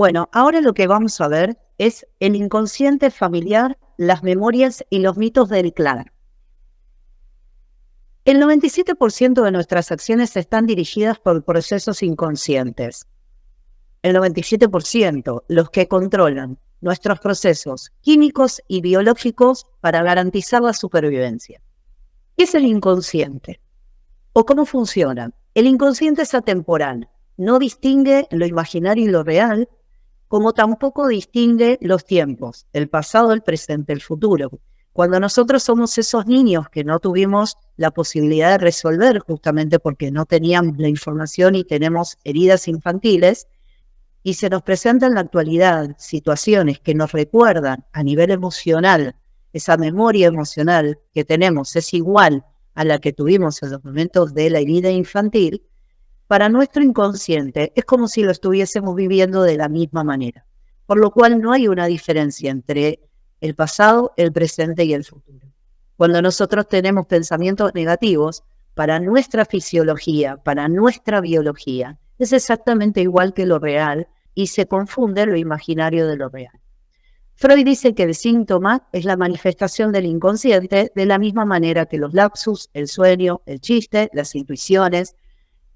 Bueno, ahora lo que vamos a ver es el inconsciente familiar, las memorias y los mitos del clan. El 97% de nuestras acciones están dirigidas por procesos inconscientes. El 97%, los que controlan nuestros procesos químicos y biológicos para garantizar la supervivencia. ¿Qué es el inconsciente? ¿O cómo funciona? El inconsciente es atemporal, no distingue lo imaginario y lo real, como tampoco distingue los tiempos, el pasado, el presente, el futuro. Cuando nosotros somos esos niños que no tuvimos la posibilidad de resolver justamente porque no teníamos la información y tenemos heridas infantiles, y se nos presenta en la actualidad situaciones que nos recuerdan a nivel emocional, esa memoria emocional que tenemos es igual a la que tuvimos en los momentos de la herida infantil, para nuestro inconsciente es como si lo estuviésemos viviendo de la misma manera. Por lo cual no hay una diferencia entre el pasado, el presente y el futuro. Cuando nosotros tenemos pensamientos negativos, para nuestra fisiología, para nuestra biología, es exactamente igual que lo real y se confunde lo imaginario de lo real. Freud dice que el síntoma es la manifestación del inconsciente de la misma manera que los lapsus, el sueño, el chiste, las intuiciones,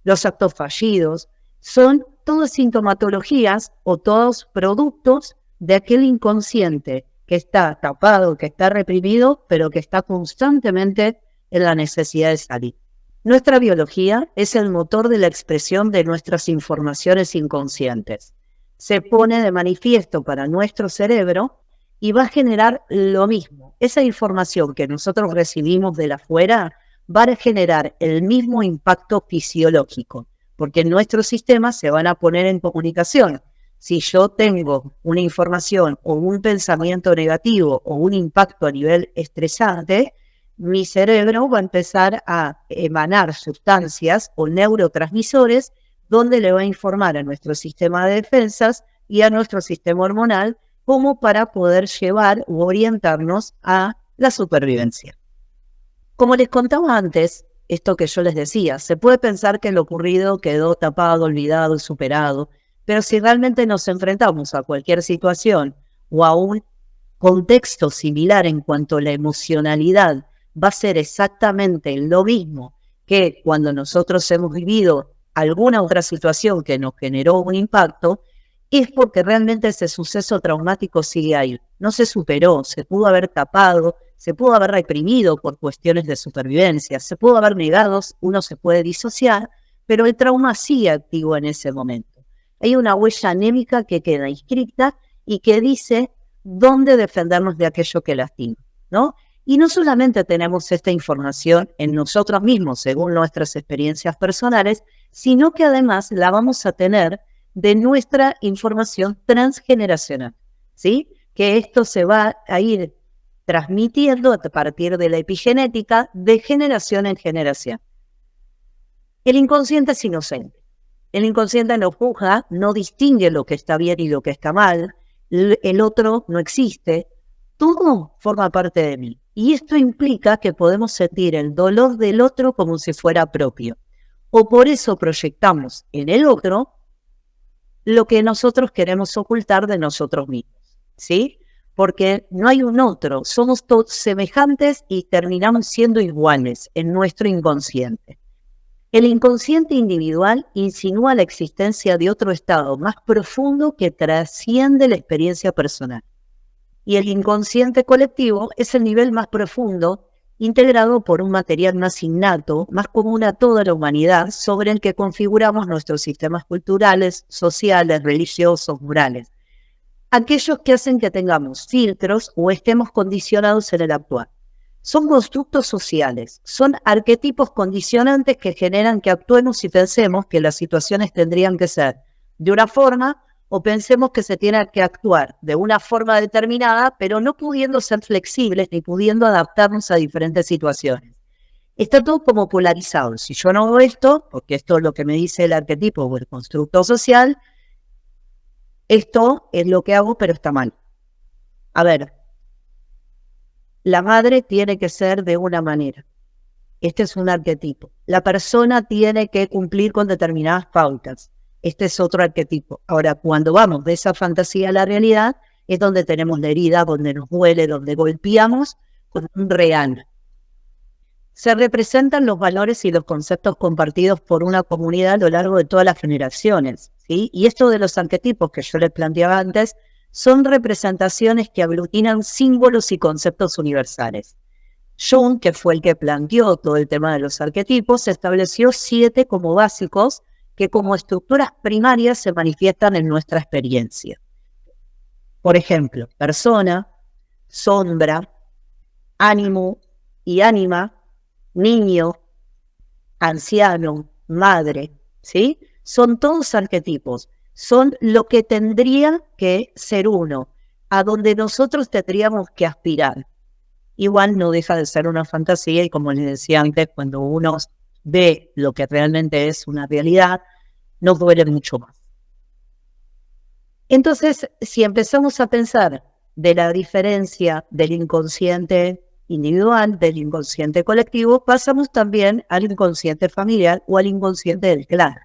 los actos fallidos, son todas sintomatologías o todos productos de aquel inconsciente que está tapado, que está reprimido, pero que está constantemente en la necesidad de salir. Nuestra biología es el motor de la expresión de nuestras informaciones inconscientes. Se pone de manifiesto para nuestro cerebro y va a generar lo mismo. Esa información que nosotros recibimos de la afuera va a generar el mismo impacto fisiológico, porque nuestros sistemas se van a poner en comunicación. Si yo tengo una información o un pensamiento negativo o un impacto a nivel estresante, mi cerebro va a empezar a emanar sustancias o neurotransmisores donde le va a informar a nuestro sistema de defensas y a nuestro sistema hormonal como para poder llevar u orientarnos a la supervivencia. Como les contaba antes, esto que yo les decía, se puede pensar que lo ocurrido quedó tapado, olvidado y superado, pero si realmente nos enfrentamos a cualquier situación o a un contexto similar en cuanto a la emocionalidad, va a ser exactamente lo mismo que cuando nosotros hemos vivido alguna otra situación que nos generó un impacto, es porque realmente ese suceso traumático sigue ahí. No se superó, se pudo haber tapado, se pudo haber reprimido por cuestiones de supervivencia, se pudo haber negado, uno se puede disociar, pero el trauma sigue activo en ese momento. Hay una huella anémica que queda inscrita y que dice dónde defendernos de aquello que lastima, ¿no? Y no solamente tenemos esta información en nosotros mismos, según nuestras experiencias personales, sino que además la vamos a tener de nuestra información transgeneracional, ¿sí? Que esto se va a ir transmitiendo a partir de la epigenética de generación en generación. El inconsciente es inocente. El inconsciente no juzga, no distingue lo que está bien y lo que está mal. El otro no existe. Todo forma parte de mí. Y esto implica que podemos sentir el dolor del otro como si fuera propio. O por eso proyectamos en el otro lo que nosotros queremos ocultar de nosotros mismos, ¿sí? Porque no hay un otro, somos todos semejantes y terminamos siendo iguales en nuestro inconsciente. El inconsciente individual insinúa la existencia de otro estado más profundo que trasciende la experiencia personal. Y el inconsciente colectivo es el nivel más profundo, integrado por un material más innato, más común a toda la humanidad, sobre el que configuramos nuestros sistemas culturales, sociales, religiosos, morales. Aquellos que hacen que tengamos filtros o estemos condicionados en el actuar. Son constructos sociales, son arquetipos condicionantes que generan que actuemos y pensemos que las situaciones tendrían que ser de una forma o pensemos que se tiene que actuar de una forma determinada, pero no pudiendo ser flexibles ni pudiendo adaptarnos a diferentes situaciones. Está todo como polarizado. Si yo no hago esto, porque esto es lo que me dice el arquetipo o el constructo social, esto es lo que hago, pero está mal. A ver, la madre tiene que ser de una manera. Este es un arquetipo. La persona tiene que cumplir con determinadas pautas. este es otro arquetipo. Ahora, cuando vamos de esa fantasía a la realidad, es donde tenemos la herida, donde nos duele, donde golpeamos con un real. Se representan los valores y los conceptos compartidos por una comunidad a lo largo de todas las generaciones, ¿sí? Y esto de los arquetipos que yo les planteaba antes, son representaciones que aglutinan símbolos y conceptos universales. Jung, que fue el que planteó todo el tema de los arquetipos, estableció 7 como básicos que como estructuras primarias se manifiestan en nuestra experiencia. Por ejemplo, persona, sombra, ánimo y ánima, niño, anciano, madre, ¿sí? Son todos arquetipos, son lo que tendría que ser uno, a donde nosotros tendríamos que aspirar. Igual no deja de ser una fantasía y como les decía antes, cuando uno ve lo que realmente es una realidad, nos duele mucho más. Entonces, si empezamos a pensar de la diferencia del inconsciente individual, del inconsciente colectivo, pasamos también al inconsciente familiar o al inconsciente del clan.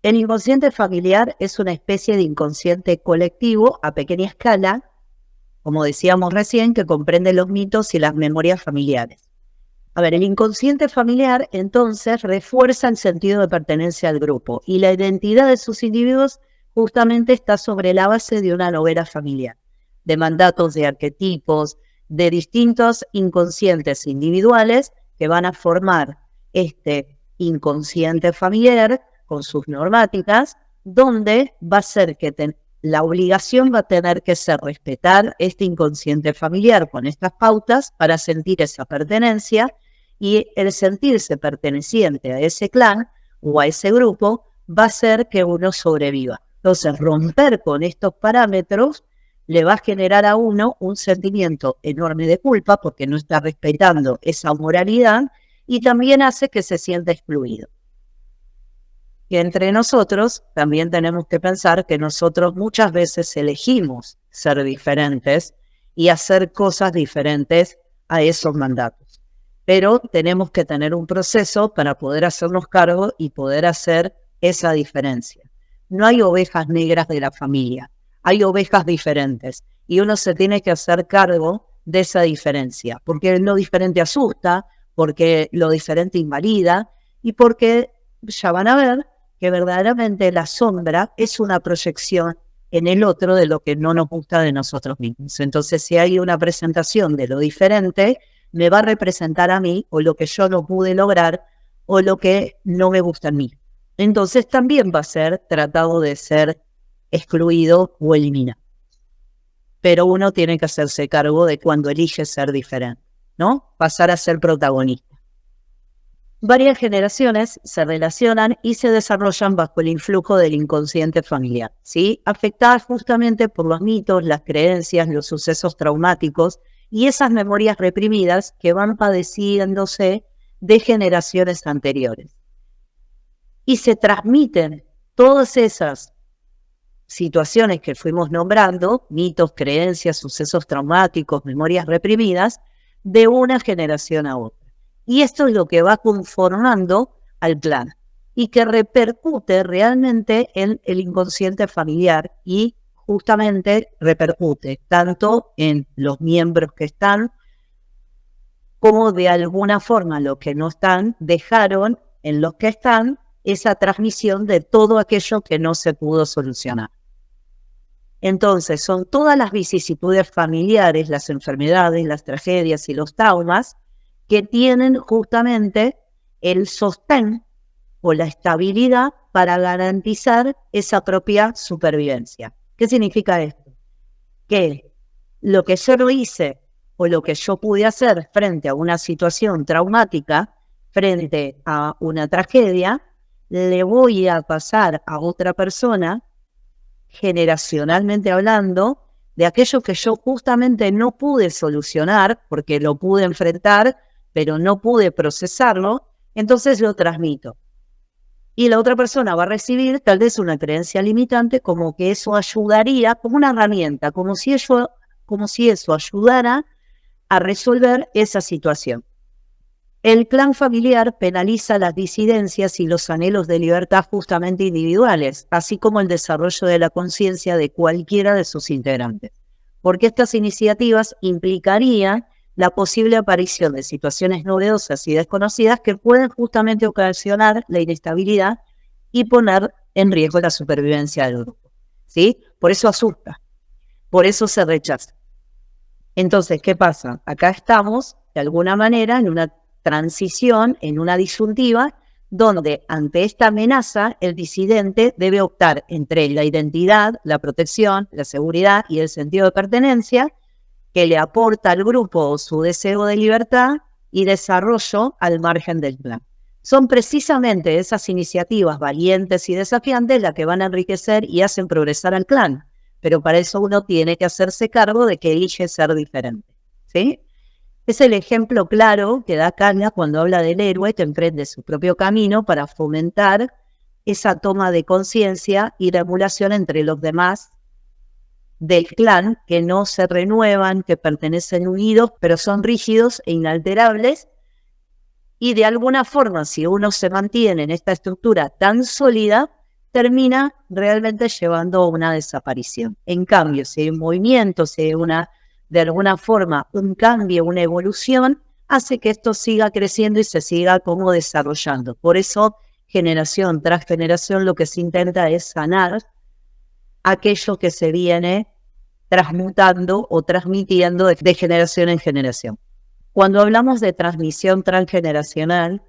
El inconsciente familiar es una especie de inconsciente colectivo a pequeña escala, como decíamos recién, que comprende los mitos y las memorias familiares. A ver, el inconsciente familiar entonces refuerza el sentido de pertenencia al grupo y la identidad de sus individuos justamente está sobre la base de una novela familiar, de mandatos, de arquetipos, de distintos inconscientes individuales que van a formar este inconsciente familiar con sus normáticas, donde va a ser que la obligación va a tener que ser respetar este inconsciente familiar con estas pautas para sentir esa pertenencia, y el sentirse perteneciente a ese clan o a ese grupo va a hacer que uno sobreviva. Entonces, romper con estos parámetros le va a generar a uno un sentimiento enorme de culpa porque no está respetando esa moralidad y también hace que se sienta excluido. Y entre nosotros también tenemos que pensar que nosotros muchas veces elegimos ser diferentes y hacer cosas diferentes a esos mandatos. Pero tenemos que tener un proceso para poder hacernos cargo y poder hacer esa diferencia. No hay ovejas negras de la familia, hay ovejas diferentes y uno se tiene que hacer cargo de esa diferencia, porque lo diferente asusta, porque lo diferente invalida y porque ya van a ver que verdaderamente la sombra es una proyección en el otro de lo que no nos gusta de nosotros mismos. Entonces, si hay una presentación de lo diferente, me va a representar a mí o lo que yo no pude lograr o lo que no me gusta en mí. Entonces también va a ser tratado de ser excluido o eliminado. Pero uno tiene que hacerse cargo de cuando elige ser diferente, ¿no? Pasar a ser protagonista. Varias generaciones se relacionan y se desarrollan bajo el influjo del inconsciente familiar, ¿sí? Afectadas justamente por los mitos, las creencias, los sucesos traumáticos y esas memorias reprimidas que van padeciéndose de generaciones anteriores. Y se transmiten todas esas situaciones que fuimos nombrando, mitos, creencias, sucesos traumáticos, memorias reprimidas, de una generación a otra. Y esto es lo que va conformando al clan y que repercute realmente en el inconsciente familiar y justamente repercute tanto en los miembros que están como de alguna forma los que no están dejaron en los que están esa transmisión de todo aquello que no se pudo solucionar. Entonces son todas las vicisitudes familiares, las enfermedades, las tragedias y los traumas que tienen justamente el sostén o la estabilidad para garantizar esa propia supervivencia. ¿Qué significa esto? Que lo que yo no hice o lo que yo pude hacer frente a una situación traumática, frente a una tragedia, le voy a pasar a otra persona, generacionalmente hablando, de aquello que yo justamente no pude solucionar, porque lo pude enfrentar, pero no pude procesarlo, entonces lo transmito. Y la otra persona va a recibir tal vez una creencia limitante como que eso ayudaría, como una herramienta, como si eso ayudara a resolver esa situación. El clan familiar penaliza las disidencias y los anhelos de libertad justamente individuales, así como el desarrollo de la conciencia de cualquiera de sus integrantes, porque estas iniciativas implicarían la posible aparición de situaciones novedosas y desconocidas que pueden justamente ocasionar la inestabilidad y poner en riesgo la supervivencia del grupo, ¿sí? Por eso asusta, por eso se rechaza. Entonces, ¿qué pasa? Acá estamos, de alguna manera, en una transición, en una disyuntiva, donde ante esta amenaza el disidente debe optar entre la identidad, la protección, la seguridad y el sentido de pertenencia que le aporta al grupo su deseo de libertad y desarrollo al margen del clan. Son precisamente esas iniciativas valientes y desafiantes las que van a enriquecer y hacen progresar al clan, pero para eso uno tiene que hacerse cargo de que elige ser diferente, ¿sí? Es el ejemplo claro que da Kanga cuando habla del héroe que emprende su propio camino para fomentar esa toma de conciencia y la emulación entre los demás del clan que no se renuevan, que pertenecen unidos, pero son rígidos e inalterables. Y de alguna forma, si uno se mantiene en esta estructura tan sólida, termina realmente llevando a una desaparición. En cambio, si hay un movimiento, si hay de alguna forma un cambio, una evolución, hace que esto siga creciendo y se siga como desarrollando. Por eso, generación tras generación, lo que se intenta es sanar aquello que se viene transmutando o transmitiendo de generación en generación. Cuando hablamos de transmisión transgeneracional,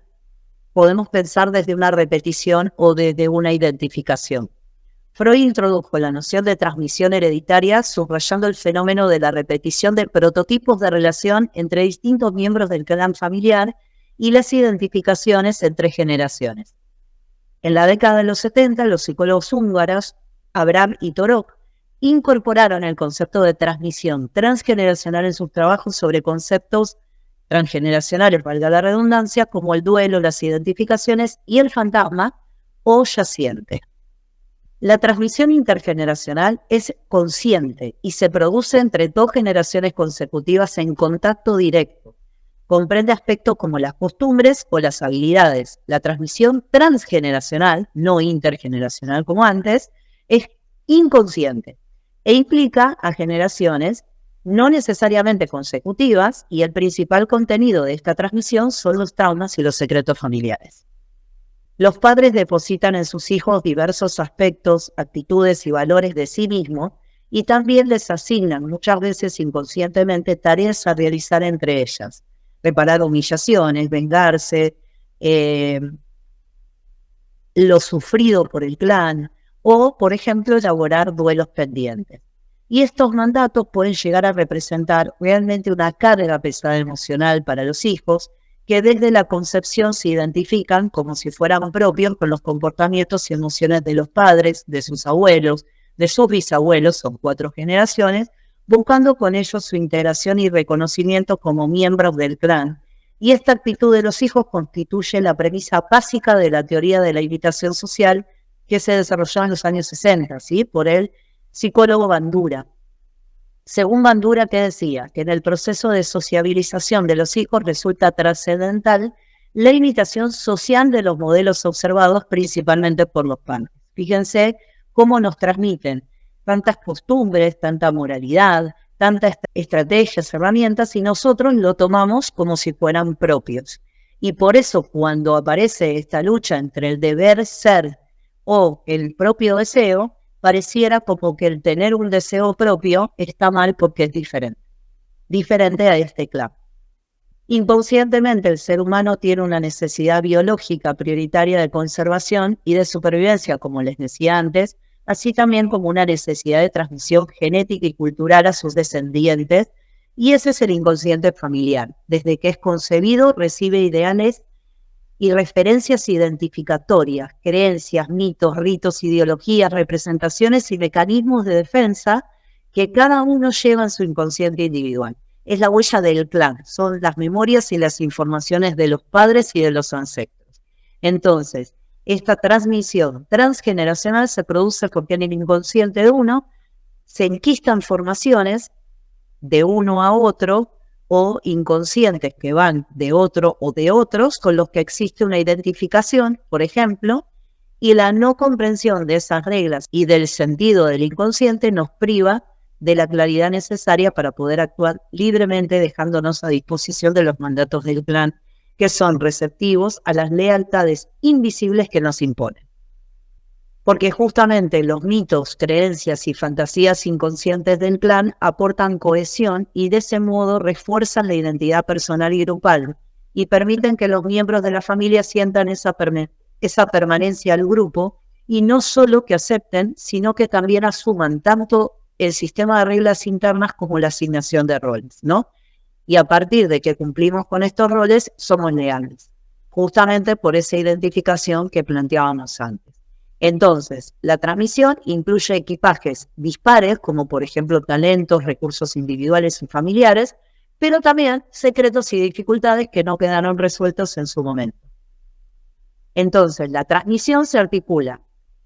podemos pensar desde una repetición o desde una identificación. Freud introdujo la noción de transmisión hereditaria subrayando el fenómeno de la repetición de prototipos de relación entre distintos miembros del clan familiar y las identificaciones entre generaciones. En la década de los 70, los psicólogos húngaros Abraham y Torok incorporaron el concepto de transmisión transgeneracional en sus trabajos sobre conceptos transgeneracionales, valga la redundancia, como el duelo, las identificaciones y el fantasma o yaciente. La transmisión intergeneracional es consciente y se produce entre dos generaciones consecutivas en contacto directo. Comprende aspectos como las costumbres o las habilidades. La transmisión transgeneracional, no intergeneracional como antes, es inconsciente e implica a generaciones no necesariamente consecutivas, y el principal contenido de esta transmisión son los traumas y los secretos familiares. Los padres depositan en sus hijos diversos aspectos, actitudes y valores de sí mismos, y también les asignan muchas veces inconscientemente tareas a realizar entre ellas. Reparar humillaciones, vengarse, lo sufrido por el clan, o, por ejemplo, elaborar duelos pendientes. Y estos mandatos pueden llegar a representar realmente una carga pesada emocional para los hijos, que desde la concepción se identifican como si fueran propios con los comportamientos y emociones de los padres, de sus abuelos, de sus bisabuelos, son 4 generaciones, buscando con ellos su integración y reconocimiento como miembros del clan. Y esta actitud de los hijos constituye la premisa básica de la teoría de la imitación social que se desarrolló en los años 60, ¿sí? Por el psicólogo Bandura. Según Bandura, ¿qué decía? Que en el proceso de sociabilización de los hijos resulta trascendental la imitación social de los modelos observados principalmente por los padres. Fíjense cómo nos transmiten tantas costumbres, tanta moralidad, tantas estrategias, herramientas, y nosotros lo tomamos como si fueran propios. Y por eso cuando aparece esta lucha entre el deber ser o el propio deseo, pareciera como que el tener un deseo propio está mal porque es diferente a este clan. Inconscientemente el ser humano tiene una necesidad biológica prioritaria de conservación y de supervivencia, como les decía antes, así también como una necesidad de transmisión genética y cultural a sus descendientes, y ese es el inconsciente familiar. Desde que es concebido recibe ideales y referencias identificatorias, creencias, mitos, ritos, ideologías, representaciones y mecanismos de defensa que cada uno lleva en su inconsciente individual. Es la huella del clan, son las memorias y las informaciones de los padres y de los ancestros. Entonces, esta transmisión transgeneracional se produce porque en el inconsciente de uno se enquistan formaciones de uno a otro o inconscientes que van de otro o de otros con los que existe una identificación, por ejemplo, y la no comprensión de esas reglas y del sentido del inconsciente nos priva de la claridad necesaria para poder actuar libremente, dejándonos a disposición de los mandatos del clan, que son receptivos a las lealtades invisibles que nos imponen. Porque justamente los mitos, creencias y fantasías inconscientes del clan aportan cohesión y de ese modo refuerzan la identidad personal y grupal y permiten que los miembros de la familia sientan esa permanencia al grupo y no solo que acepten, sino que también asuman tanto el sistema de reglas internas como la asignación de roles, ¿no? Y a partir de que cumplimos con estos roles, somos leales, justamente por esa identificación que planteábamos antes. Entonces, la transmisión incluye equipajes dispares, como por ejemplo talentos, recursos individuales y familiares, pero también secretos y dificultades que no quedaron resueltos en su momento. Entonces, la transmisión se articula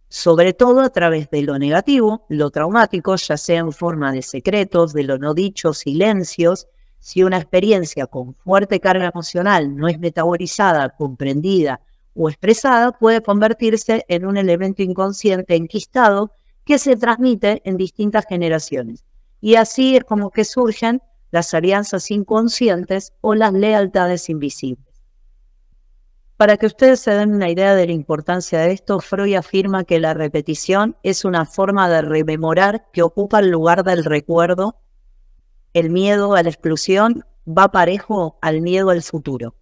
sobre todo a través de lo negativo, lo traumático, ya sea en forma de secretos, de lo no dicho, silencios. Si una experiencia con fuerte carga emocional no es metabolizada, comprendida o expresada, puede convertirse en un elemento inconsciente enquistado que se transmite en distintas generaciones. Y así es como que surgen las alianzas inconscientes o las lealtades invisibles. Para que ustedes se den una idea de la importancia de esto, Freud afirma que la repetición es una forma de rememorar que ocupa el lugar del recuerdo. El miedo a la exclusión va parejo al miedo al futuro.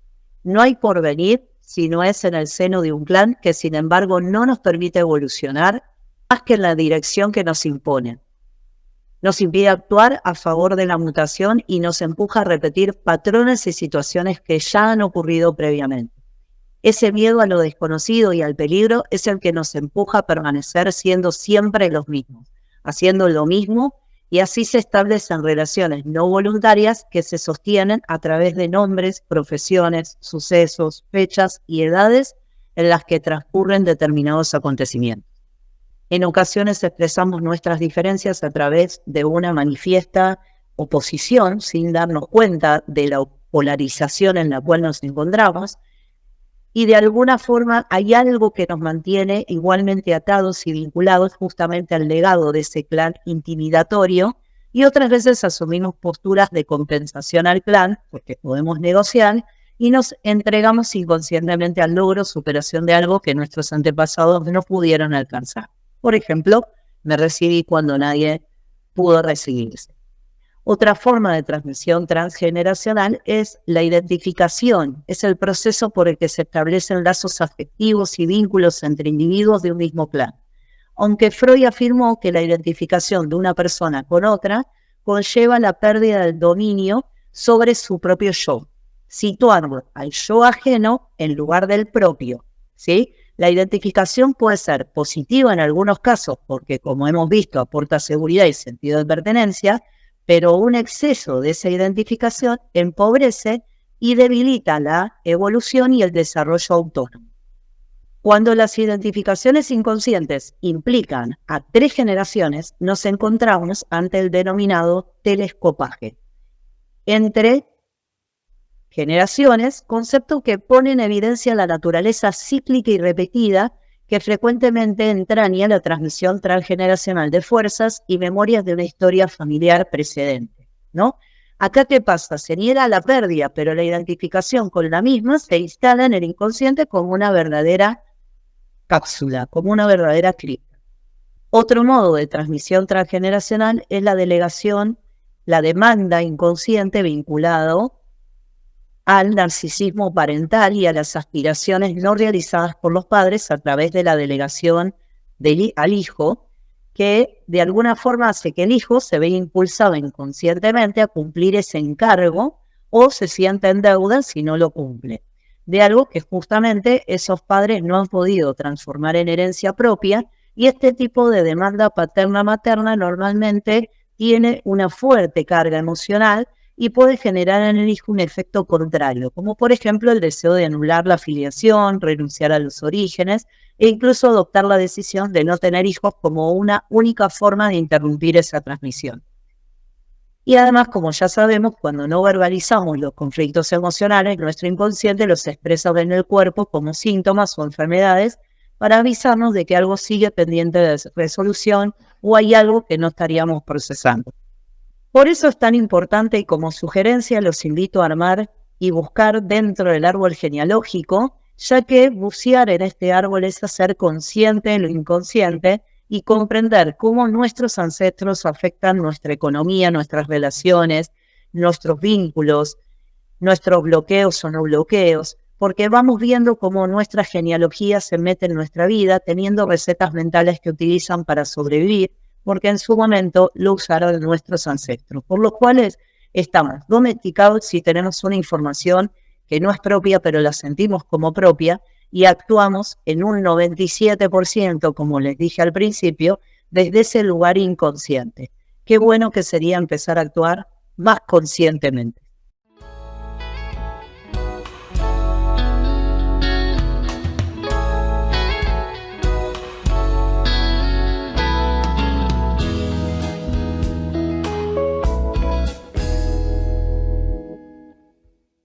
No hay porvenir si no es en el seno de un clan que, sin embargo, no nos permite evolucionar más que en la dirección que nos impone. Nos impide actuar a favor de la mutación y nos empuja a repetir patrones y situaciones que ya han ocurrido previamente. Ese miedo a lo desconocido y al peligro es el que nos empuja a permanecer siendo siempre los mismos, haciendo lo mismo, y así se establecen relaciones no voluntarias que se sostienen a través de nombres, profesiones, sucesos, fechas y edades en las que transcurren determinados acontecimientos. En ocasiones expresamos nuestras diferencias a través de una manifiesta oposición sin darnos cuenta de la polarización en la cual nos encontramos, y de alguna forma hay algo que nos mantiene igualmente atados y vinculados justamente al legado de ese clan intimidatorio, y otras veces asumimos posturas de compensación al clan, porque podemos negociar, y nos entregamos inconscientemente al logro o superación de algo que nuestros antepasados no pudieron alcanzar. Por ejemplo, me recibí cuando nadie pudo recibirse. Otra forma de transmisión transgeneracional es la identificación. Es el proceso por el que se establecen lazos afectivos y vínculos entre individuos de un mismo clan. Aunque Freud afirmó que la identificación de una persona con otra conlleva la pérdida del dominio sobre su propio yo, situando al yo ajeno en lugar del propio, ¿sí? La identificación puede ser positiva en algunos casos porque, como hemos visto, aporta seguridad y sentido de pertenencia, pero un exceso de esa identificación empobrece y debilita la evolución y el desarrollo autónomo. Cuando las identificaciones inconscientes implican a 3 generaciones, nos encontramos ante el denominado telescopaje entre generaciones, concepto que pone en evidencia la naturaleza cíclica y repetida que frecuentemente entraña la transmisión transgeneracional de fuerzas y memorias de una historia familiar precedente, ¿no? Acá, ¿qué pasa? Se niega la pérdida, pero la identificación con la misma se instala en el inconsciente como una verdadera cápsula, como una verdadera cripta. Otro modo de transmisión transgeneracional es la delegación, la demanda inconsciente vinculado al narcisismo parental y a las aspiraciones no realizadas por los padres a través de la delegación al hijo, que de alguna forma hace que el hijo se vea impulsado inconscientemente a cumplir ese encargo o se sienta en deuda si no lo cumple, de algo que justamente esos padres no han podido transformar en herencia propia, y este tipo de demanda paterna-materna normalmente tiene una fuerte carga emocional y puede generar en el hijo un efecto contrario, como por ejemplo el deseo de anular la filiación, renunciar a los orígenes e incluso adoptar la decisión de no tener hijos como una única forma de interrumpir esa transmisión. Y además, como ya sabemos, cuando no verbalizamos los conflictos emocionales, nuestro inconsciente los expresa en el cuerpo como síntomas o enfermedades para avisarnos de que algo sigue pendiente de resolución o hay algo que no estaríamos procesando. Por eso es tan importante y como sugerencia los invito a armar y buscar dentro del árbol genealógico, ya que bucear en este árbol es hacer consciente en lo inconsciente y comprender cómo nuestros ancestros afectan nuestra economía, nuestras relaciones, nuestros vínculos, nuestros bloqueos o no bloqueos, porque vamos viendo cómo nuestra genealogía se mete en nuestra vida, teniendo recetas mentales que utilizan para sobrevivir, porque en su momento lo usaron nuestros ancestros, por lo cual estamos domesticados si tenemos una información que no es propia, pero la sentimos como propia, y actuamos en un 97%, como les dije al principio, desde ese lugar inconsciente. Qué bueno que sería empezar a actuar más conscientemente.